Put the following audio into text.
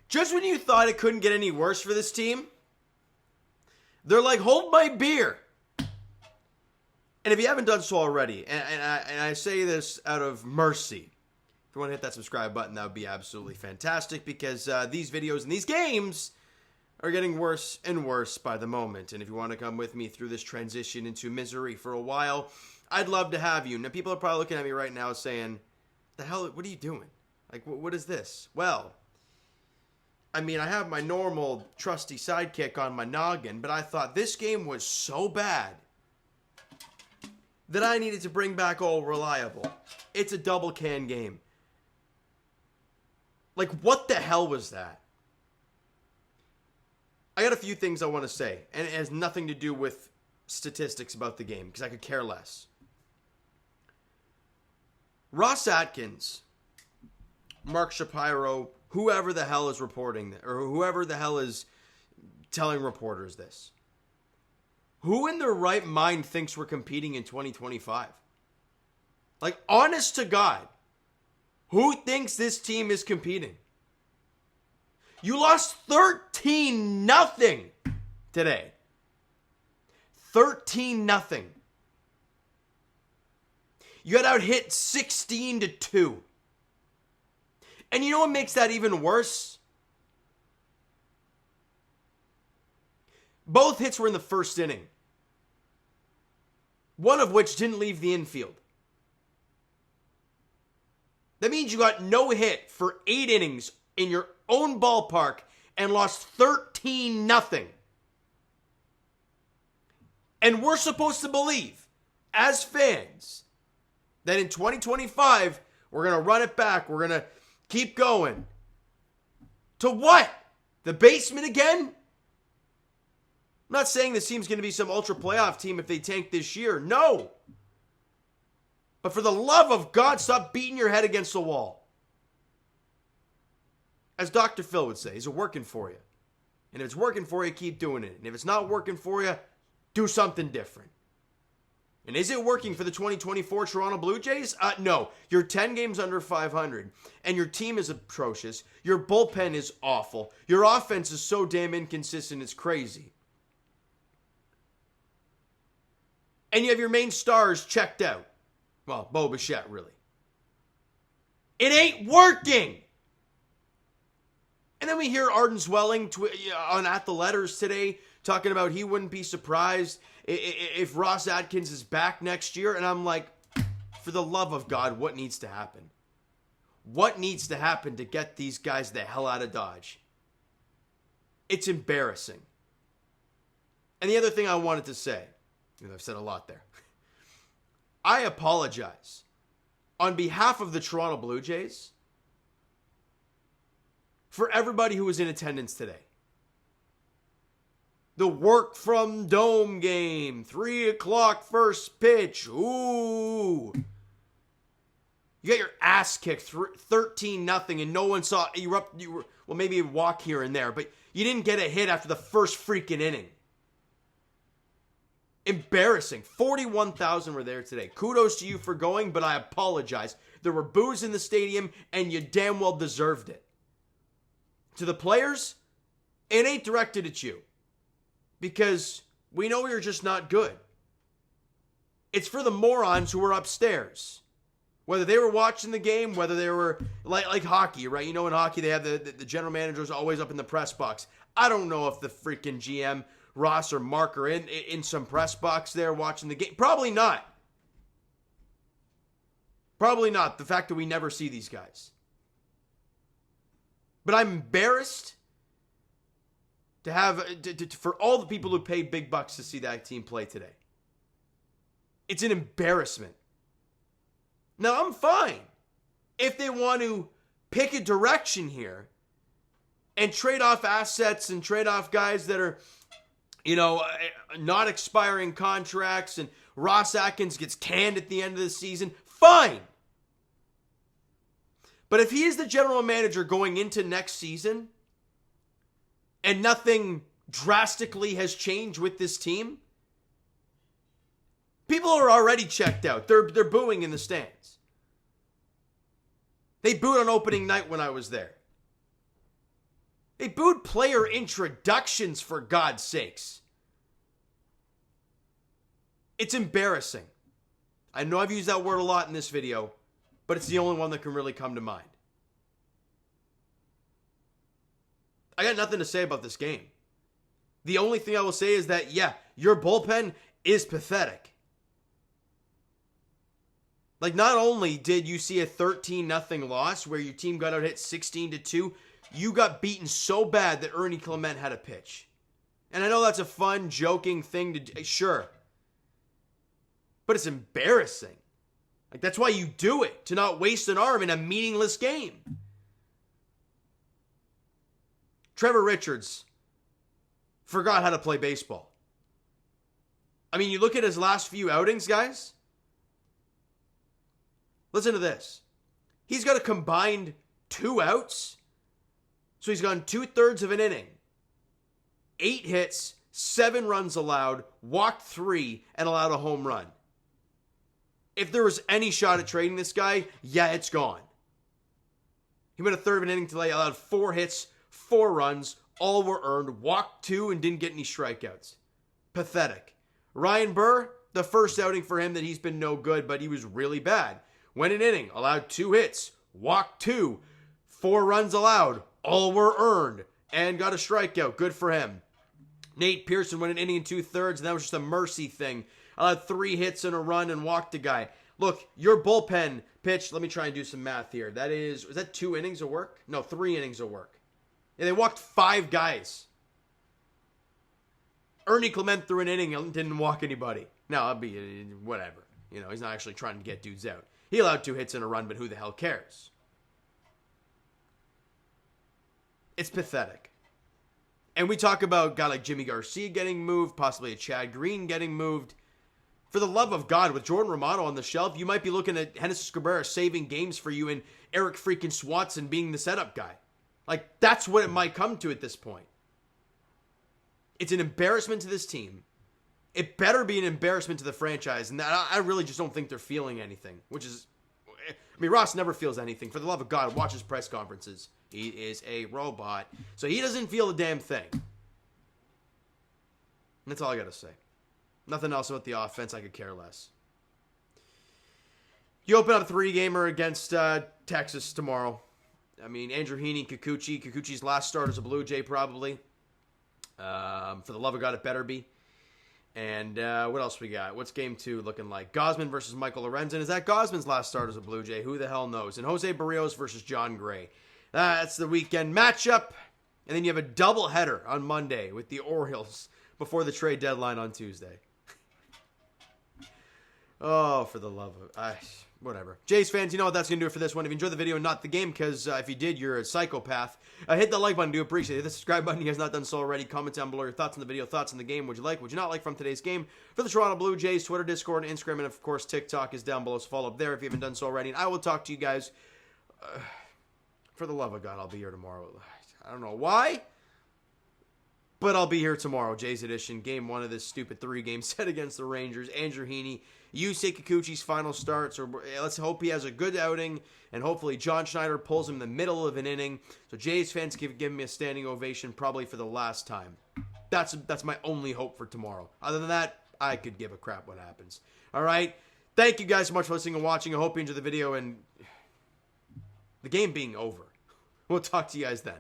Just when you thought it couldn't get any worse for this team, they're like, hold my beer. And if you haven't done so already, and I say this out of mercy, if you want to hit that subscribe button, that would be absolutely fantastic, because these videos and these games are getting worse and worse by the moment. And if you want to come with me through this transition into misery for a while, I'd love to have you. Now, people are probably looking at me right now saying, the hell, what are you doing? Like, what is this? Well, I mean, I have my normal trusty sidekick on my noggin, but I thought this game was so bad that I needed to bring back All Reliable. It's a double can game. Like, what the hell was that? I got a few things I want to say, and it has nothing to do with statistics about the game, because I could care less. Ross Atkins, Mark Shapiro, whoever the hell is reporting this, or whoever the hell is telling reporters this. Who in their right mind thinks we're competing in 2025? Like, honest to God, who thinks this team is competing? You lost 13-0 today. 13-0. You got out hit 16-2. And you know what makes that even worse? Both hits were in the first inning. One of which didn't leave the infield. That means you got no hit for 8 innings in your own ballpark and lost 13-0. And we're supposed to believe, as fans, that in 2025, we're going to run it back. We're going to keep going. To what? The basement again? I'm not saying this team's going to be some ultra playoff team if they tank this year. No. But for the love of God, stop beating your head against the wall. As Dr. Phil would say, is it working for you? And if it's working for you, keep doing it. And if it's not working for you, do something different. And is it working for the 2024 Toronto Blue Jays? No. You're 10 games under 500. And your team is atrocious. Your bullpen is awful. Your offense is so damn inconsistent, it's crazy. And you have your main stars checked out. Well, Bo Bichette, really. It ain't working! And then we hear Arden Zwelling on At the Letters today talking about he wouldn't be surprised if Ross Atkins is back next year. And I'm like, for the love of God, what needs to happen? What needs to happen to get these guys the hell out of Dodge? It's embarrassing. And the other thing I wanted to say, and I've said a lot there, I apologize on behalf of the Toronto Blue Jays for everybody who was in attendance today. The work from Dome game, 3 o'clock first pitch. Ooh. You got your ass kicked 13-0 and no one saw you were well, maybe a walk here and there, but you didn't get a hit after the first freaking inning. Embarrassing. 41,000 were there today. Kudos to you for going, but I apologize. There were boos in the stadium and you damn well deserved it. To the players, it ain't directed at you. Because we know you're just not good. It's for the morons who were upstairs. Whether they were watching the game, whether they were like hockey, right? You know, in hockey, they have the general managers always up in the press box. I don't know if the freaking GM, Ross or Mark, are in some press box there watching the game. Probably not. Probably not. The fact that we never see these guys. But I'm embarrassed to have for all the people who paid big bucks to see that team play today. It's an embarrassment. Now, I'm fine if they want to pick a direction here and trade off assets and trade off guys that are, not expiring contracts, and Ross Atkins gets canned at the end of the season. Fine. But if he is the general manager going into next season and nothing drastically has changed with this team, people are already checked out. They're booing in the stands. They booed on opening night when I was there. They booed player introductions, for God's sakes. It's embarrassing. I know I've used that word a lot in this video, but it's the only one that can really come to mind. I got nothing to say about this game. The only thing I will say is that, yeah, your bullpen is pathetic. Like, not only did you see a 13-0 loss where your team got out hit 16-2, you got beaten so bad that Ernie Clement had a pitch. And I know that's a fun, joking thing to do. Sure. But it's embarrassing. Like, that's why you do it, to not waste an arm in a meaningless game. Trevor Richards forgot how to play baseball. I mean, you look at his last few outings, guys. Listen to this. He's got a combined 2 outs. So he's gone 2/3 of an inning. 8 hits, 7 runs allowed, walked 3, and allowed a home run. If there was any shot at trading this guy, yeah, it's gone. He went a third of an inning today, allowed 4 hits, 4 runs, all were earned, walked 2, and didn't get any strikeouts. Pathetic. Ryan Burr, the first outing for him that he's been no good, but he was really bad. Went an inning, allowed 2 hits, walked 2, 4 runs allowed, all were earned, and got a strikeout. Good for him. Nate Pearson went an inning and 2/3, and that was just a mercy thing. Allowed 3 hits and a run and walked a guy. Look, your bullpen pitched, let me try and do some math here. Was that 2 innings of work? No, 3 innings of work. Yeah, they walked 5 guys. Ernie Clement threw an inning and didn't walk anybody. Now, I'll be whatever. You know, he's not actually trying to get dudes out. He allowed 2 hits and a run, but who the hell cares? It's pathetic. And we talk about a guy like Jimmy Garcia getting moved, possibly a Chad Green getting moved. For the love of God, with Jordan Romano on the shelf, you might be looking at Hennis Cabrera saving games for you and Eric freaking Swanson being the setup guy. Like, that's what it might come to at this point. It's an embarrassment to this team. It better be an embarrassment to the franchise. And I really just don't think they're feeling anything. Which is, I mean, Ross never feels anything. For the love of God, watch his press conferences. He is a robot. So he doesn't feel a damn thing. That's all I got to say. Nothing else about the offense. I could care less. You open up a 3-gamer against Texas tomorrow. I mean, Andrew Heaney, Kikuchi. Kikuchi's last start as a Blue Jay, probably. For the love of God, it better be. And what else we got? What's game 2 looking like? Gosman versus Michael Lorenzen. Is that Gosman's last start as a Blue Jay? Who the hell knows? And Jose Barrios versus John Gray. That's the weekend matchup. And then you have a doubleheader on Monday with the Orioles before the trade deadline on Tuesday. Oh, for the love of... whatever. Jays fans, you know what that's going to do it for this one. If you enjoyed the video and not the game, because if you did, you're a psychopath. Hit the like button. Do appreciate it. Hit the subscribe button. You guys not done so already. Comment down below your thoughts on the video, thoughts on the game. Would you like, would you not like from today's game? For the Toronto Blue Jays, Twitter, Discord, Instagram, and of course, TikTok is down below. So follow up there if you haven't done so already. And I will talk to you guys. For the love of God, I'll be here tomorrow. I don't know why, but I'll be here tomorrow. Jays edition, game 1 of this stupid 3-game set against the Rangers. Andrew Heaney, Yusei Kikuchi's final starts. Or let's hope he has a good outing, and hopefully John Schneider pulls him in the middle of an inning. So Jays fans give me a standing ovation, probably for the last time. That's my only hope for tomorrow. Other than that, I could give a crap what happens. All right, thank you guys so much for listening and watching. I hope you enjoyed the video and the game being over. We'll talk to you guys then.